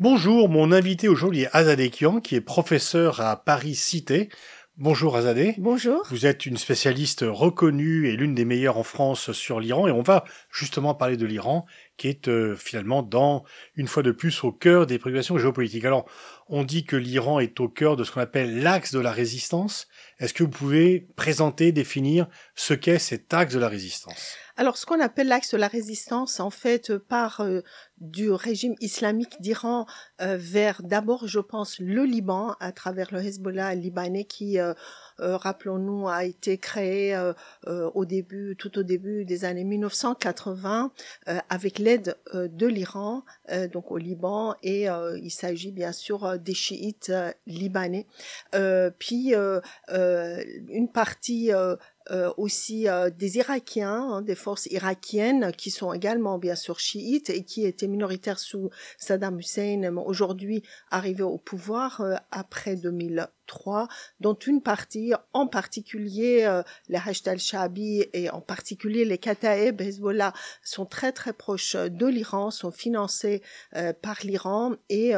Bonjour, mon invité aujourd'hui est Azadeh Kian, qui est professeur à Paris Cité. Bonjour Azadeh. Bonjour. Vous êtes une spécialiste reconnue et l'une des meilleures en France sur l'Iran, et on va justement parler de l'Iran, qui est finalement une fois de plus, au cœur des préoccupations géopolitiques. Alors, on dit que l'Iran est au cœur de ce qu'on appelle l'axe de la résistance. Est-ce que vous pouvez présenter, définir ce qu'est cet axe de la résistance ? Alors, ce qu'on appelle l'axe de la résistance, en fait, part du régime islamique d'Iran vers d'abord, je pense, le Liban, à travers le Hezbollah libanais qui, rappelons-nous, a été créé tout au début des années 1980 avec l'aide de l'Iran, donc au Liban, et il s'agit bien sûr des chiites libanais. Puis une partie aussi des Irakiens, des forces irakiennes qui sont également bien sûr chiites et qui étaient minoritaires sous Saddam Hussein, mais aujourd'hui arrivés au pouvoir après 2003, dont une partie, en particulier les Hashd al-Shaabi et en particulier les Kataeb Hezbollah, sont très très proches de l'Iran, sont financés par l'Iran et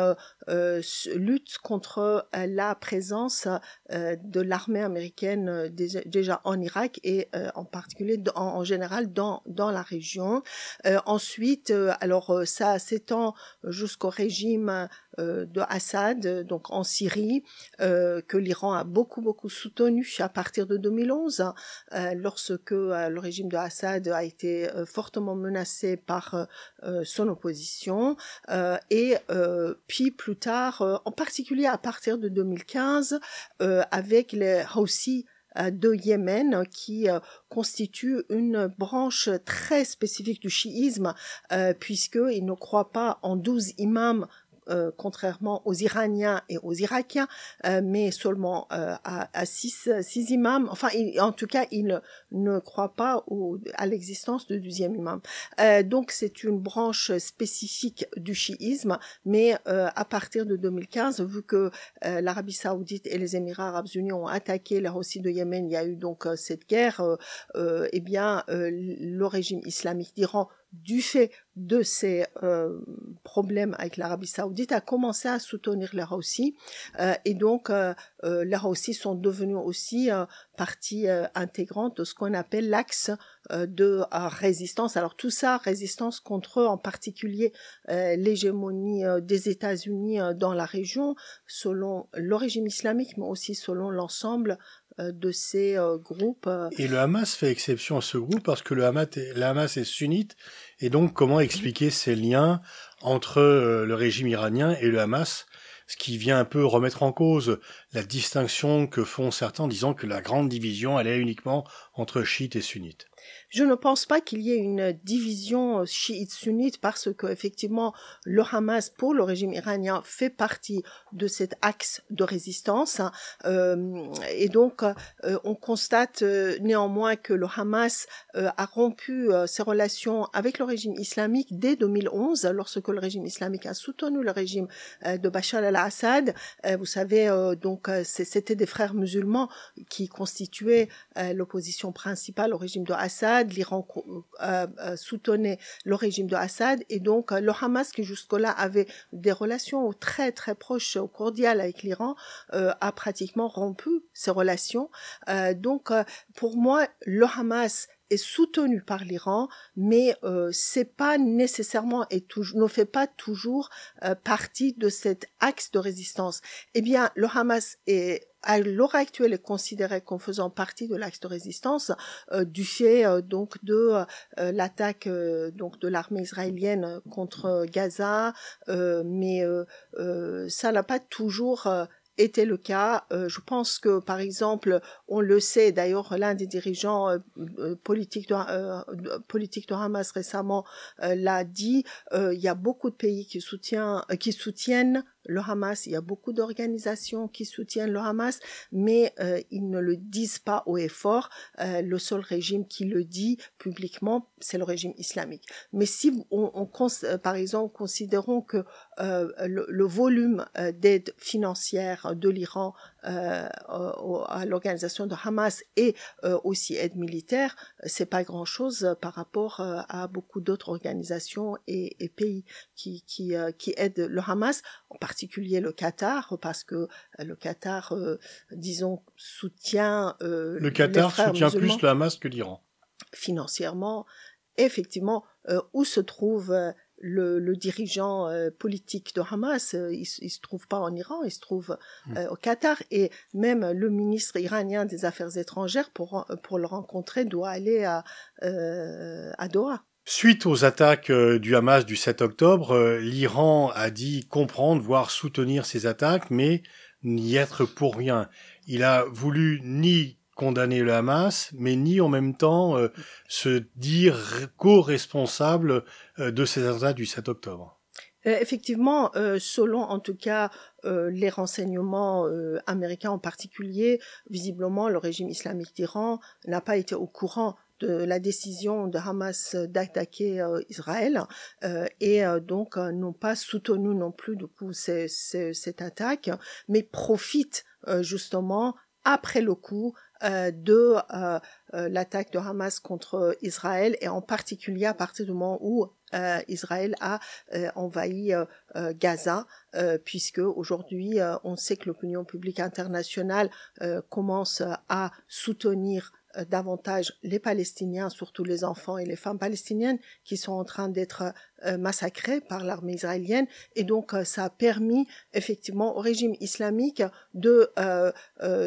luttent contre la présence de l'armée américaine déjà en Irak et en particulier en général dans la région. Ensuite, ça s'étend jusqu'au régime de Assad, donc en Syrie, que l'Iran a beaucoup soutenu à partir de 2011, lorsque le régime de Assad a été fortement menacé par son opposition, et puis plus tard, en particulier à partir de 2015, avec les Houthis de Yémen, qui constitue une branche très spécifique du chiisme, puisqu'ils ne croient pas en 12 imams, contrairement aux Iraniens et aux Irakiens, mais seulement à six imams. Enfin, en tout cas, ils ne croient pas à l'existence de 12e imam. Donc, c'est une branche spécifique du chiisme, mais à partir de 2015, vu que l'Arabie Saoudite et les Émirats Arabes Unis ont attaqué les Houthis de Yémen, il y a eu donc cette guerre, le régime islamique d'Iran, du fait de ces problèmes avec l'Arabie Saoudite, a commencé à soutenir les Houthis, et donc les Houthis sont devenus aussi partie intégrante de ce qu'on appelle l'axe de résistance. Alors tout ça, résistance contre en particulier l'hégémonie des États-Unis dans la région, selon le régime islamique, mais aussi selon l'ensemble de ces groupes. Et le Hamas fait exception à ce groupe parce que le Hamas est sunnite, et donc comment expliquer ces liens entre le régime iranien et le Hamas, ce qui vient un peu remettre en cause la distinction que font certains en disant que la grande division elle est uniquement entre chiites et sunnites. Je ne pense pas qu'il y ait une division chiite-sunnite parce que effectivement le Hamas pour le régime iranien fait partie de cet axe de résistance, et donc on constate néanmoins que le Hamas a rompu ses relations avec le régime islamique dès 2011 lorsque le régime islamique a soutenu le régime de Bachar al-Assad. Vous savez, donc c'était des frères musulmans qui constituaient l'opposition principale au régime de Assad. L'Iran soutenait le régime de Assad, et donc le Hamas, qui jusque-là avait des relations très très proches, cordiales avec l'Iran, a pratiquement rompu ses relations. Donc pour moi, le Hamas est soutenu par l'Iran, mais c'est pas nécessairement ne fait pas toujours partie de cet axe de résistance. Eh bien, le Hamas à l'heure actuelle est considéré comme faisant partie de l'axe de résistance du fait donc de l'attaque donc de l'armée israélienne contre Gaza, mais ça n'a pas toujours était le cas. Je pense que, par exemple, on le sait, d'ailleurs, l'un des dirigeants politiques de Hamas récemment l'a dit, il y a beaucoup de pays qui soutiennent le Hamas, il y a beaucoup d'organisations qui soutiennent le Hamas, mais ils ne le disent pas haut et fort. Le seul régime qui le dit publiquement, c'est le régime islamique. Mais si par exemple, considérons que le volume d'aide financière de l'Iran à l'organisation de Hamas et aussi aide militaire, c'est pas grand-chose par rapport à beaucoup d'autres organisations et pays qui aident le Hamas, en particulier le Qatar, parce que le Qatar, disons, soutient le Qatar les frères soutient musulmans plus le Hamas que l'Iran. Financièrement. Effectivement, où se trouve le dirigeant politique de Hamas, il se trouve pas en Iran, il se trouve au Qatar, et même le ministre iranien des Affaires étrangères, pour le rencontrer, doit aller à Doha. Suite aux attaques du Hamas du 7 octobre, l'Iran a dit comprendre, voire soutenir ces attaques, mais n'y être pour rien. Il a voulu ni condamner le Hamas, mais ni en même temps se dire co-responsable de ces attentats du 7 octobre. Effectivement, selon en tout cas les renseignements américains en particulier, visiblement le régime islamique d'Iran n'a pas été au courant de la décision de Hamas d'attaquer Israël et donc n'ont pas soutenu non plus du coup cette attaque, mais profitent justement après le coup de l'attaque de Hamas contre Israël, et en particulier à partir du moment où Israël a envahi Gaza, puisque aujourd'hui on sait que l'opinion publique internationale commence à soutenir davantage les Palestiniens, surtout les enfants et les femmes palestiniennes qui sont en train d'être massacrés par l'armée israélienne, et donc ça a permis effectivement au régime islamique de,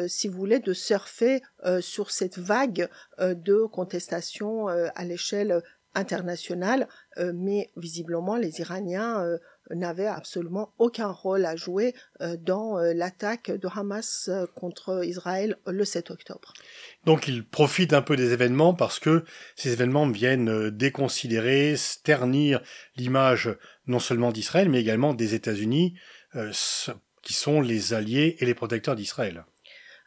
si vous voulez, de surfer sur cette vague de contestation à l'échelle internationale, mais visiblement les Iraniens n'avaient absolument aucun rôle à jouer dans l'attaque de Hamas contre Israël le 7 octobre. Donc ils profitent un peu des événements parce que ces événements viennent déconsidérer, ternir l'image non seulement d'Israël, mais également des États-Unis, qui sont les alliés et les protecteurs d'Israël.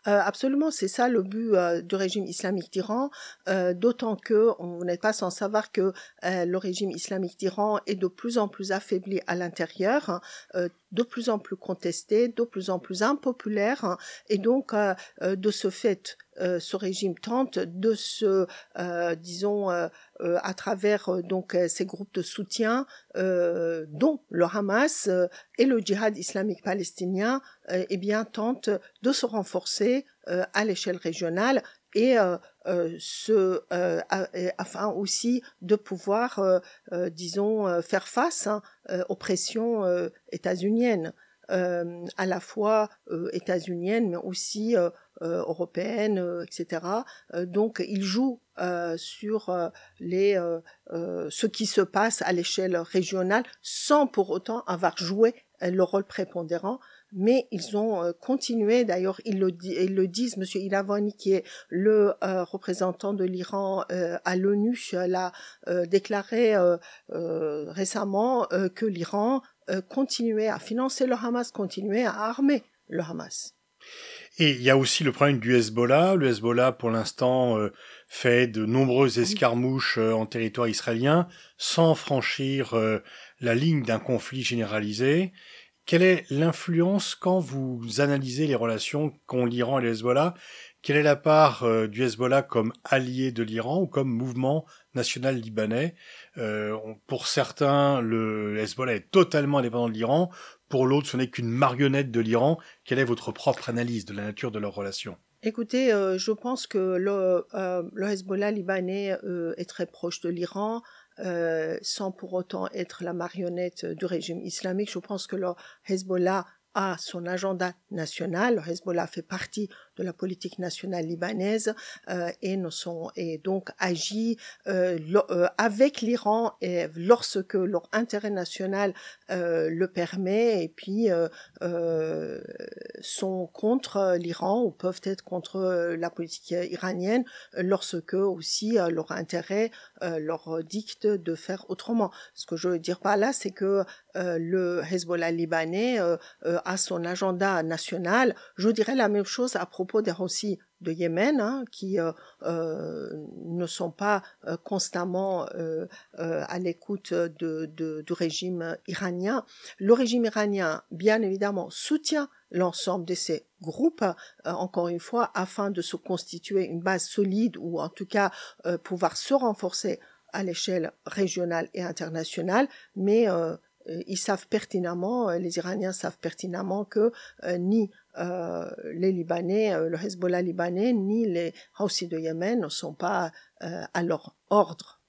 Absolument, c'est ça le but du régime islamique d'Iran, d'autant que on n'est pas sans savoir que le régime islamique d'Iran est de plus en plus affaibli à l'intérieur, de plus en plus contesté, de plus en plus impopulaire, et donc de ce fait, ce régime tente de se, disons, à travers donc ces groupes de soutien, dont le Hamas et le djihad islamique palestinien, eh bien tente de se renforcer à l'échelle régionale et afin aussi de pouvoir, disons, faire face aux pressions états-uniennes, à la fois états-uniennes, mais aussi européennes, etc. Donc, il joue sur ce qui se passe à l'échelle régionale, sans pour autant avoir joué le rôle prépondérant. Mais ils ont continué, d'ailleurs ils le disent, Monsieur Ilavani, qui est le représentant de l'Iran à l'ONU, l'a déclaré récemment que l'Iran continuait à financer le Hamas, continuait à armer le Hamas. Et il y a aussi le problème du Hezbollah. Le Hezbollah, pour l'instant, fait de nombreuses escarmouches en territoire israélien, sans franchir la ligne d'un conflit généralisé. Quelle est l'influence quand vous analysez les relations qu'ont l'Iran et le Hezbollah? Quelle est la part du Hezbollah comme allié de l'Iran ou comme mouvement national libanais? Pour certains, le Hezbollah est totalement indépendant de l'Iran. Pour l'autre, ce n'est qu'une marionnette de l'Iran. Quelle est votre propre analyse de la nature de leurs relations? Écoutez, je pense que le Hezbollah libanais est très proche de l'Iran. Sans pour autant être la marionnette du régime islamique. Je pense que le Hezbollah a son agenda national. Le Hezbollah fait partie de la politique nationale libanaise et donc agit avec l'Iran et lorsque leur intérêt national le permet, et puis sont contre l'Iran ou peuvent être contre la politique iranienne lorsque aussi leur intérêt leur dicte de faire autrement. Ce que je veux dire par là, c'est que le Hezbollah libanais a son agenda national. Je dirais la même chose à propos des Houthis de Yémen, qui ne sont pas constamment à l'écoute du régime iranien. Le régime iranien, bien évidemment, soutient l'ensemble de ces groupes, encore une fois, afin de se constituer une base solide ou en tout cas pouvoir se renforcer à l'échelle régionale et internationale, mais ils savent pertinemment, les Iraniens savent pertinemment que ni les Libanais, le Hezbollah libanais, ni les Houthis de Yémen ne sont pas à leur ordre.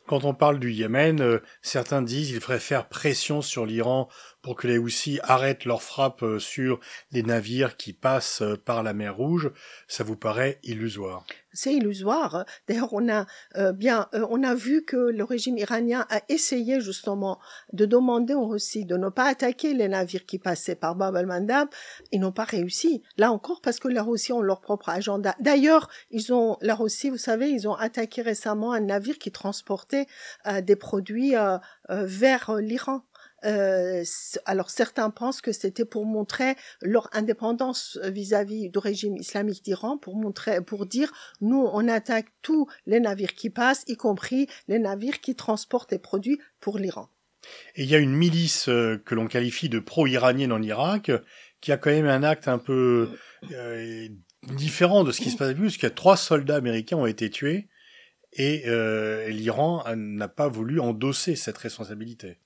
Quand on parle du Yémen, certains disent qu'il faudrait faire pression sur l'Iran pour que les Houthis arrêtent leurs frappes sur les navires qui passent par la mer Rouge. Ça vous paraît illusoire? C'est illusoire. D'ailleurs, on a vu que le régime iranien a essayé justement de demander aux Houthis de ne pas attaquer les navires qui passaient par Bab el-Mandab. Ils n'ont pas réussi. Là encore, parce que les Houthis ont leur propre agenda. D'ailleurs, les Houthis, vous savez, ils ont attaqué récemment un navire qui transportait des produits vers l'Iran. Alors certains pensent que c'était pour montrer leur indépendance vis-à-vis du régime islamique d'Iran, pour dire nous on attaque tous les navires qui passent, y compris les navires qui transportent des produits pour l'Iran. Et il y a une milice que l'on qualifie de pro-iranienne en Irak, qui a quand même un acte un peu différent de ce qui se passe, puisqu'il y a 3 soldats américains ont été tués, et l'Iran n'a pas voulu endosser cette responsabilité.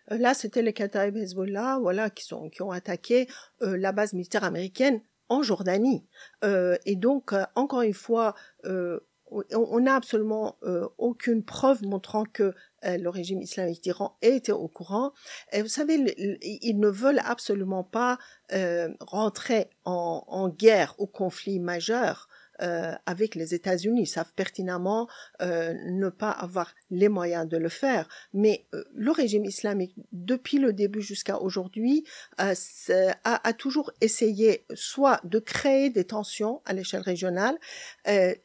Là, c'était les Kataib Hezbollah, voilà, qui ont attaqué la base militaire américaine en Jordanie. Et donc, encore une fois, on n'a absolument aucune preuve montrant que le régime islamique d'Iran était au courant. Et vous savez, ils ne veulent absolument pas rentrer en guerre ou conflit majeur avec les États-Unis. Ils savent pertinemment ne pas avoir les moyens de le faire. Mais le régime islamique, depuis le début jusqu'à aujourd'hui, a toujours essayé soit de créer des tensions à l'échelle régionale,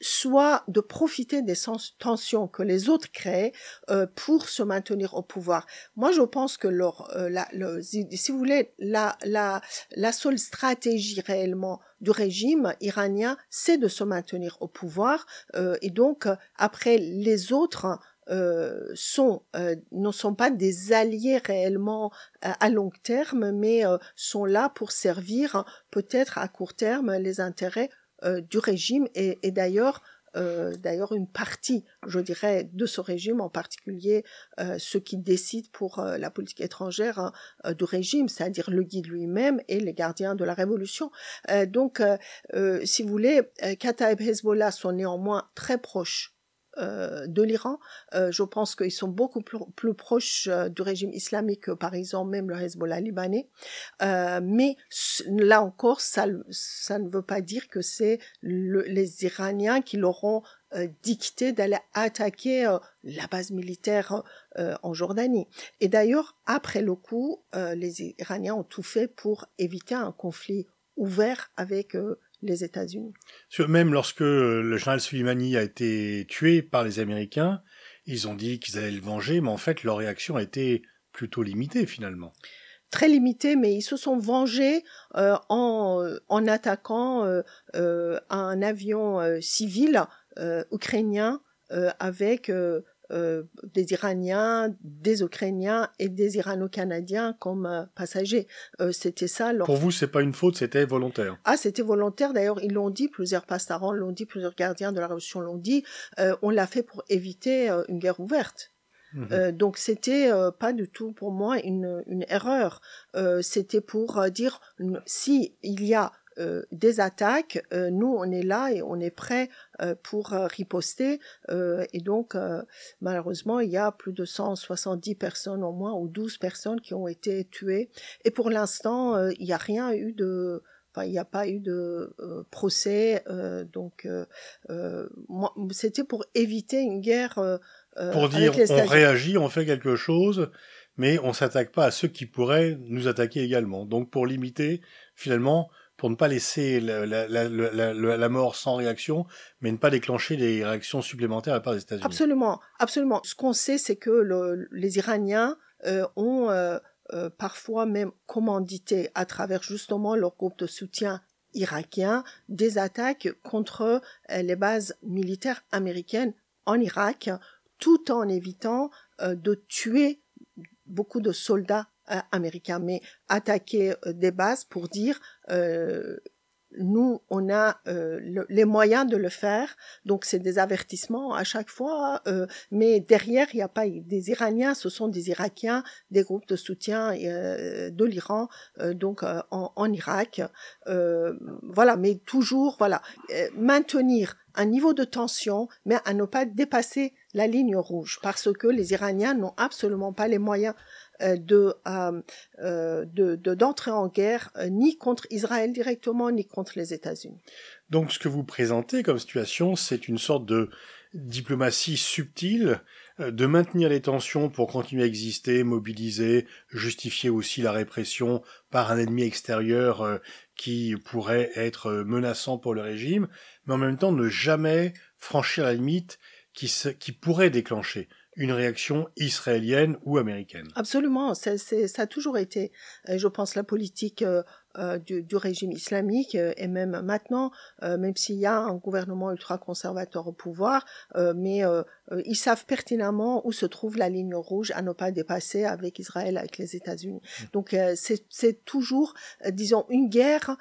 soit de profiter des tensions que les autres créent pour se maintenir au pouvoir. Moi, je pense que si vous voulez, la seule stratégie réellement du régime iranien, c'est de se maintenir au pouvoir, et donc après les autres ne sont pas des alliés réellement à long terme, mais sont là pour servir peut-être à court terme les intérêts du régime et d'ailleurs une partie, je dirais, de ce régime, en particulier ceux qui décident pour la politique étrangère du régime, c'est-à-dire le guide lui-même et les gardiens de la révolution. Donc, si vous voulez, Kataib Hezbollah sont néanmoins très proches de l'Iran. Je pense qu'ils sont beaucoup plus proches du régime islamique que par exemple même le Hezbollah libanais. Mais là encore, ça ne veut pas dire que c'est les Iraniens qui leur ont dicté d'aller attaquer la base militaire en Jordanie. Et d'ailleurs, après le coup, les Iraniens ont tout fait pour éviter un conflit ouvert avec les États-Unis. Même lorsque le général Soleimani a été tué par les Américains, ils ont dit qu'ils allaient le venger, mais en fait leur réaction a été plutôt limitée finalement. Très limitée, mais ils se sont vengés en attaquant un avion civil ukrainien avec des Iraniens, des Ukrainiens et des Irano-Canadiens comme passagers. C'était ça. Pour vous, c'est pas une faute, c'était volontaire. Ah, c'était volontaire. D'ailleurs, ils l'ont dit, plusieurs pastarans l'ont dit, plusieurs gardiens de la Révolution l'ont dit. On l'a fait pour éviter une guerre ouverte. Donc c'était pas du tout pour moi une erreur. C'était pour dire si il y a des attaques, nous on est là et on est prêt pour riposter, et donc malheureusement il y a plus de 170 personnes au moins ou 12 personnes qui ont été tuées et pour l'instant il n'y a rien eu de il n'y a pas eu de procès, donc c'était pour éviter une guerre pour dire on réagit, on fait quelque chose, mais on s'attaque pas à ceux qui pourraient nous attaquer également. Donc pour limiter, finalement, pour ne pas laisser la mort sans réaction, mais ne pas déclencher des réactions supplémentaires à la part des États-Unis. Absolument, absolument. Ce qu'on sait, c'est que les Iraniens ont parfois même commandité à travers justement leur groupe de soutien irakien des attaques contre les bases militaires américaines en Irak, tout en évitant de tuer beaucoup de soldats américain, mais attaquer des bases pour dire nous, on a les moyens de le faire, donc c'est des avertissements à chaque fois, mais derrière, il n'y a pas des Iraniens, ce sont des Irakiens, des groupes de soutien de l'Iran, en Irak. Voilà, mais toujours, voilà, maintenir un niveau de tension, mais à ne pas dépasser la ligne rouge, parce que les Iraniens n'ont absolument pas les moyens d'entrer en guerre ni contre Israël directement ni contre les États-Unis. Donc ce que vous présentez comme situation, c'est une sorte de diplomatie subtile, de maintenir les tensions pour continuer à exister, mobiliser, justifier aussi la répression par un ennemi extérieur qui pourrait être menaçant pour le régime, mais en même temps ne jamais franchir la limite qui pourrait déclencher une réaction israélienne ou américaine. Absolument, ça a toujours été, je pense, la politique du régime islamique, et même maintenant, même s'il y a un gouvernement ultra-conservateur au pouvoir, mais ils savent pertinemment où se trouve la ligne rouge à ne pas dépasser avec Israël, avec les États-Unis. Donc c'est toujours, disons, une guerre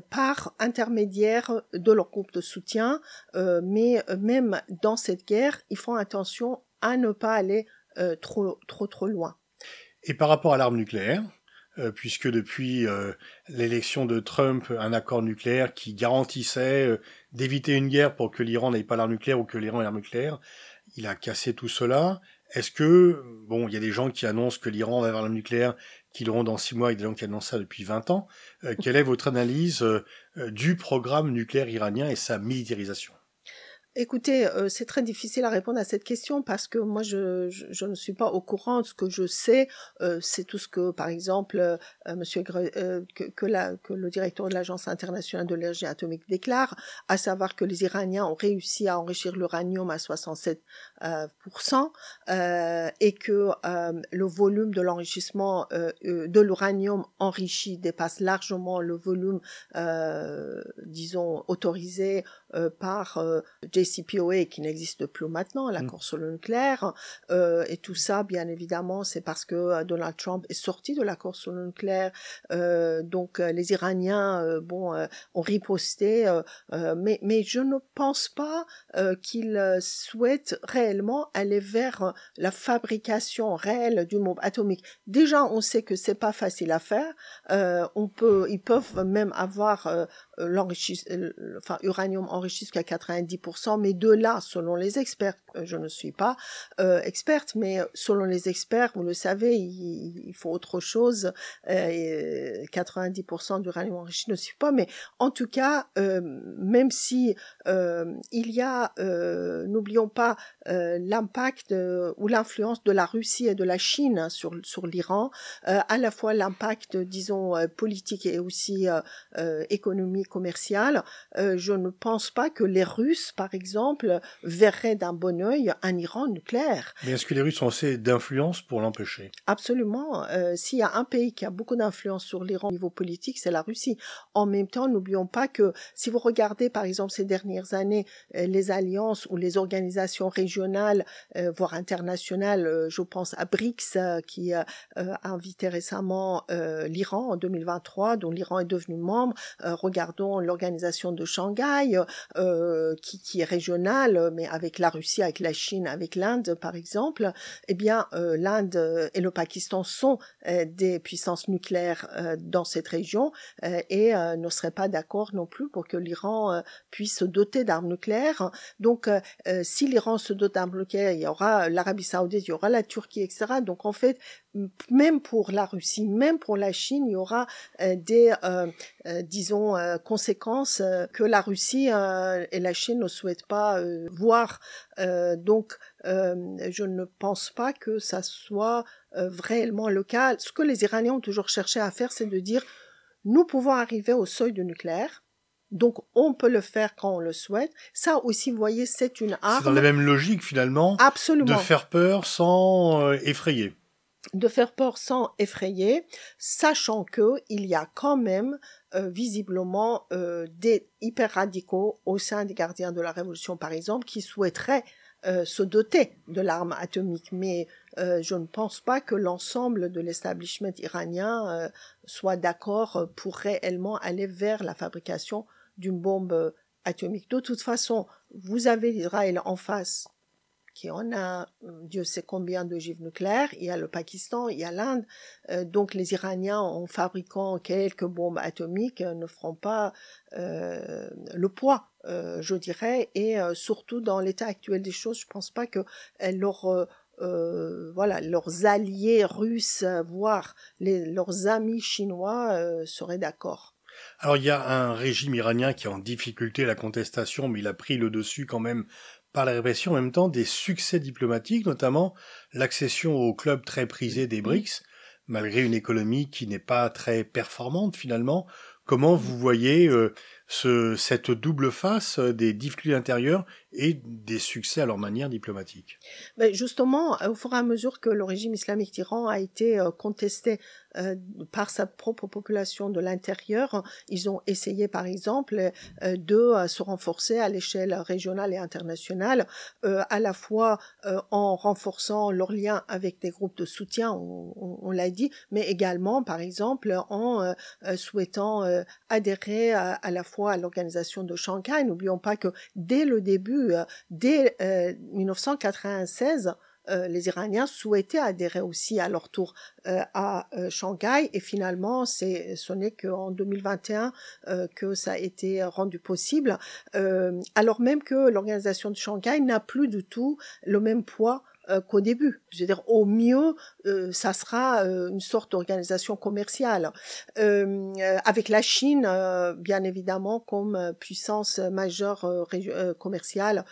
par intermédiaire de leur groupe de soutien, mais même dans cette guerre, ils font attention à ne pas aller trop loin. Et par rapport à l'arme nucléaire, puisque depuis l'élection de Trump, un accord nucléaire qui garantissait d'éviter une guerre pour que l'Iran n'ait pas l'arme nucléaire ou que l'Iran ait l'arme nucléaire, il a cassé tout cela. Est-ce que, bon, il y a des gens qui annoncent que l'Iran va avoir l'arme nucléaire, qui l'auront dans 6 mois, et des gens qui annoncent ça depuis 20 ans. Quelle est votre analyse du programme nucléaire iranien et sa militarisation ? Écoutez, c'est très difficile à répondre à cette question parce que moi, je ne suis pas au courant. Ce que je sais, c'est tout ce que, par exemple, que le directeur de l'Agence internationale de l'énergie atomique déclare, à savoir que les Iraniens ont réussi à enrichir l'uranium à 67%, et que le volume de l'enrichissement de l'uranium enrichi dépasse largement le volume, disons, autorisé par JCPOA qui n'existe plus maintenant, l'accord sur le nucléaire, et tout ça, bien évidemment, c'est parce que Donald Trump est sorti de l'accord sur le nucléaire, donc les Iraniens, ont riposté, mais je ne pense pas qu'ils souhaitent réellement aller vers la fabrication réelle d'une bombe atomique. Déjà, on sait que c'est pas facile à faire. Ils peuvent même avoir uranium enrichi jusqu'à 90%, mais de là, selon les experts, je ne suis pas experte, mais selon les experts, vous le savez, il faut autre chose, 90% d'uranium enrichi ne suffit pas, mais en tout cas, même si il y a, n'oublions pas, l'impact ou l'influence de la Russie et de la Chine sur l'Iran, à la fois l'impact, disons, politique et aussi économique, commercial, je ne pense pas que les Russes, par exemple, verraient d'un bon œil un Iran nucléaire. Mais est-ce que les Russes ont assez d'influence pour l'empêcher ? Absolument. S'il y a un pays qui a beaucoup d'influence sur l'Iran au niveau politique, c'est la Russie. En même temps, n'oublions pas que si vous regardez, par exemple, ces dernières années, les alliances ou les organisations régionales, voire internationales, je pense à BRICS, qui a invité récemment l'Iran en 2023, dont l'Iran est devenu membre. Regardons l'organisation de Shanghai, qui est régionale, mais avec la Russie, avec la Chine, avec l'Inde, par exemple. Eh bien, l'Inde et le Pakistan sont des puissances nucléaires dans cette région et ne seraient pas d'accord non plus pour que l'Iran puisse se doter d'armes nucléaires. Donc, si l'Iran se dote d'armes nucléaires, il y aura l'Arabie Saoudite, il y aura la Turquie, etc. Donc, en fait, même pour la Russie, même pour la Chine, il y aura des, disons, conséquences que la Russie et la Chine ne souhaitent pas voir. Donc, je ne pense pas que ça soit réellement le cas. Ce que les Iraniens ont toujours cherché à faire, c'est de dire, nous pouvons arriver au seuil du nucléaire. Donc, on peut le faire quand on le souhaite. Ça aussi, vous voyez, c'est une arme. C'est dans la même logique, finalement. Absolument. De faire peur sans effrayer. De faire peur sans effrayer, sachant que il y a quand même visiblement des hyper radicaux au sein des gardiens de la révolution, par exemple, qui souhaiteraient se doter de l'arme atomique. Mais je ne pense pas que l'ensemble de l'establishment iranien soit d'accord pour réellement aller vers la fabrication d'une bombe atomique. De toute façon, vous avez l'Israël en face, qui en a Dieu sait combien d'ogives nucléaires, il y a le Pakistan, il y a l'Inde, donc les Iraniens en fabriquant quelques bombes atomiques ne feront pas le poids, je dirais, et surtout dans l'état actuel des choses, je ne pense pas que leurs alliés russes, voire leurs amis chinois seraient d'accord. Alors il y a un régime iranien qui est en difficulté, la contestation, mais il a pris le dessus quand même par la répression, en même temps des succès diplomatiques, notamment l'accession au club très prisé des BRICS, malgré une économie qui n'est pas très performante finalement. Comment vous voyez cette double face des difficultés intérieures et des succès à leur manière diplomatique? Ben justement, au fur et à mesure que le régime islamique d'Iran a été contesté par sa propre population de l'intérieur, ils ont essayé par exemple de se renforcer à l'échelle régionale et internationale, à la fois en renforçant leurs liens avec des groupes de soutien, on l'a dit, mais également par exemple en souhaitant adhérer à la fois à l'organisation de Shanghai. N'oublions pas que dès le début, dès 1996, les Iraniens souhaitaient adhérer aussi à leur tour à Shanghai, et finalement ce n'est qu'en 2021 que ça a été rendu possible, alors même que l'organisation de Shanghai n'a plus du tout le même poids qu'au début. Je veux dire, au mieux, ça sera une sorte d'organisation commerciale, avec la Chine, bien évidemment, comme puissance majeure commerciale.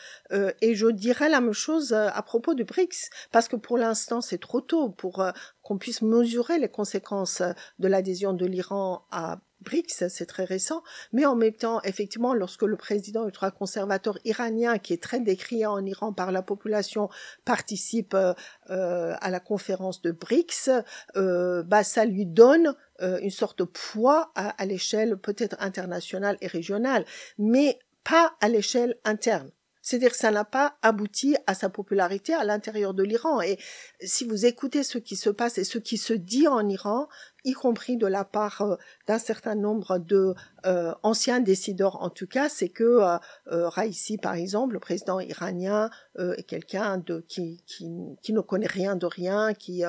Et je dirais la même chose à propos du BRICS, parce que pour l'instant, c'est trop tôt pour qu'on puisse mesurer les conséquences de l'adhésion de l'Iran à BRICS, c'est très récent, mais en même temps, effectivement, lorsque le président ultra-conservateur iranien, qui est très décrié en Iran par la population, participe à la conférence de BRICS, ça lui donne une sorte de poids à l'échelle peut-être internationale et régionale, mais pas à l'échelle interne. C'est-à-dire que ça n'a pas abouti à sa popularité à l'intérieur de l'Iran. Et si vous écoutez ce qui se passe et ce qui se dit en Iran, y compris de la part d'un certain nombre de anciens décideurs en tout cas, c'est que Raïssi, par exemple, le président iranien, est quelqu'un qui ne connaît rien de rien, qui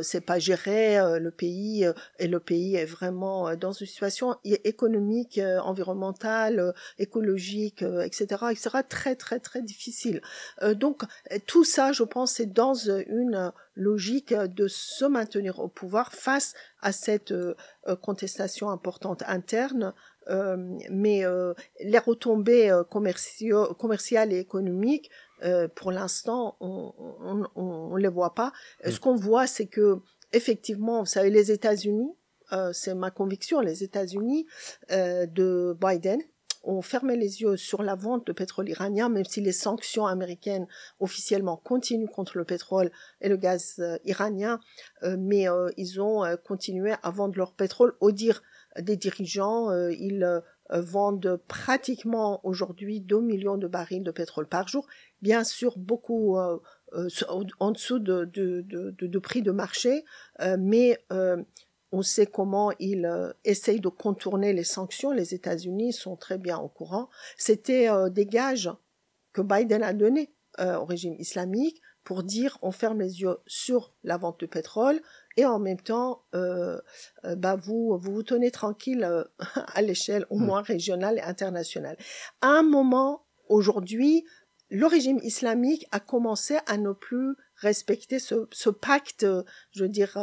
sait pas gérer le pays, et le pays est vraiment dans une situation économique, environnementale, écologique, etc., très très très difficile. Donc tout ça, je pense, c'est dans une logique de se maintenir au pouvoir face à cette contestation importante interne, mais les retombées commerciales et économiques, pour l'instant, on les voit pas. Ce qu'on voit, c'est que effectivement, vous savez, les États-Unis, c'est ma conviction, les États-Unis de Biden ont fermé les yeux sur la vente de pétrole iranien, même si les sanctions américaines officiellement continuent contre le pétrole et le gaz iranien, mais ils ont continué à vendre leur pétrole. Au dire des dirigeants, ils vendent pratiquement aujourd'hui 2 millions de barils de pétrole par jour, bien sûr beaucoup en dessous de prix de marché, mais on sait comment ils essayent de contourner les sanctions. Les États-Unis sont très bien au courant. C'était des gages que Biden a donnés au régime islamique pour dire on ferme les yeux sur la vente de pétrole et en même temps vous tenez tranquille à l'échelle au moins régionale et internationale. À un moment, aujourd'hui, le régime islamique a commencé à ne plus respecter ce pacte, je veux dire,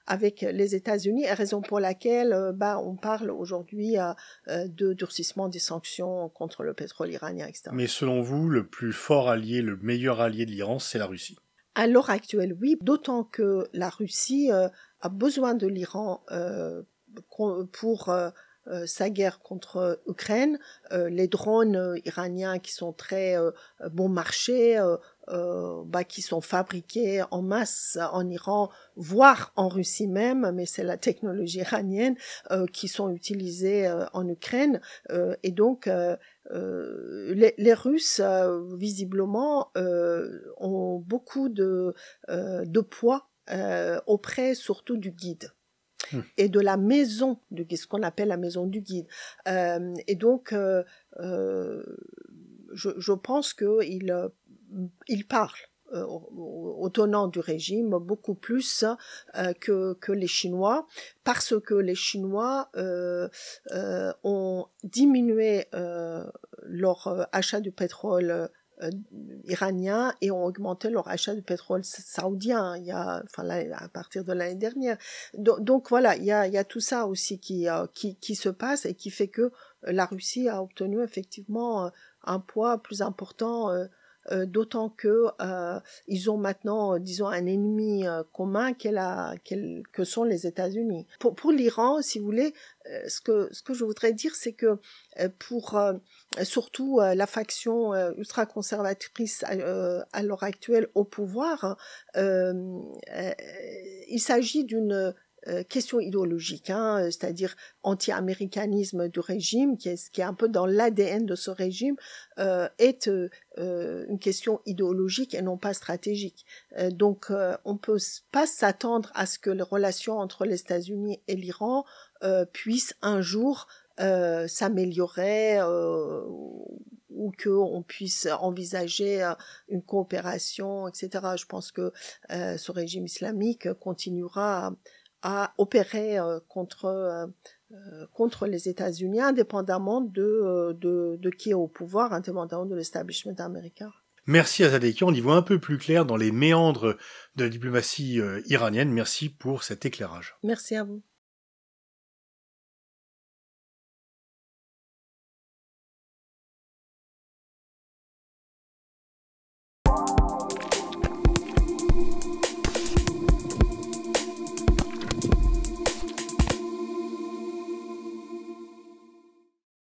avec les États-Unis, raison pour laquelle on parle aujourd'hui de durcissement des sanctions contre le pétrole iranien, etc. Mais selon vous, le plus fort allié, le meilleur allié de l'Iran, c'est la Russie? À l'heure actuelle, oui, d'autant que la Russie a besoin de l'Iran pour sa guerre contre Ukraine, les drones iraniens qui sont très bon marché, qui sont fabriqués en masse en Iran, voire en Russie même, mais c'est la technologie iranienne, qui sont utilisés en Ukraine. Et donc, les Russes, visiblement, ont beaucoup de poids auprès surtout du guide et de la maison du guide, ce qu'on appelle la maison du guide. Et donc, je pense qu'il parle au tenant du régime beaucoup plus que les Chinois, parce que les Chinois ont diminué leur achat du pétrole iranien et ont augmenté leur achat de pétrole saoudien à partir de l'année dernière. Donc voilà, il y a tout ça aussi qui se passe et qui fait que la Russie a obtenu effectivement un poids plus important, d'autant que ils ont maintenant, disons, un ennemi commun que sont les États-Unis. Pour l'Iran, si vous voulez, ce que je voudrais dire, c'est que pour surtout la faction ultra-conservatrice à l'heure actuelle au pouvoir, il s'agit d'une question idéologique, c'est-à-dire anti-américanisme du régime, qui est un peu dans l'ADN de ce régime, est une question idéologique et non pas stratégique. Donc, on peut pas s'attendre à ce que les relations entre les États-Unis et l'Iran puissent un jour s'améliorer ou qu'on puisse envisager une coopération, etc. Je pense que ce régime islamique continuera à opérer contre les États-Unis, indépendamment de qui est au pouvoir, indépendamment de l'establishment américain. Merci Azadeki, on y voit un peu plus clair dans les méandres de la diplomatie iranienne. Merci pour cet éclairage. Merci à vous.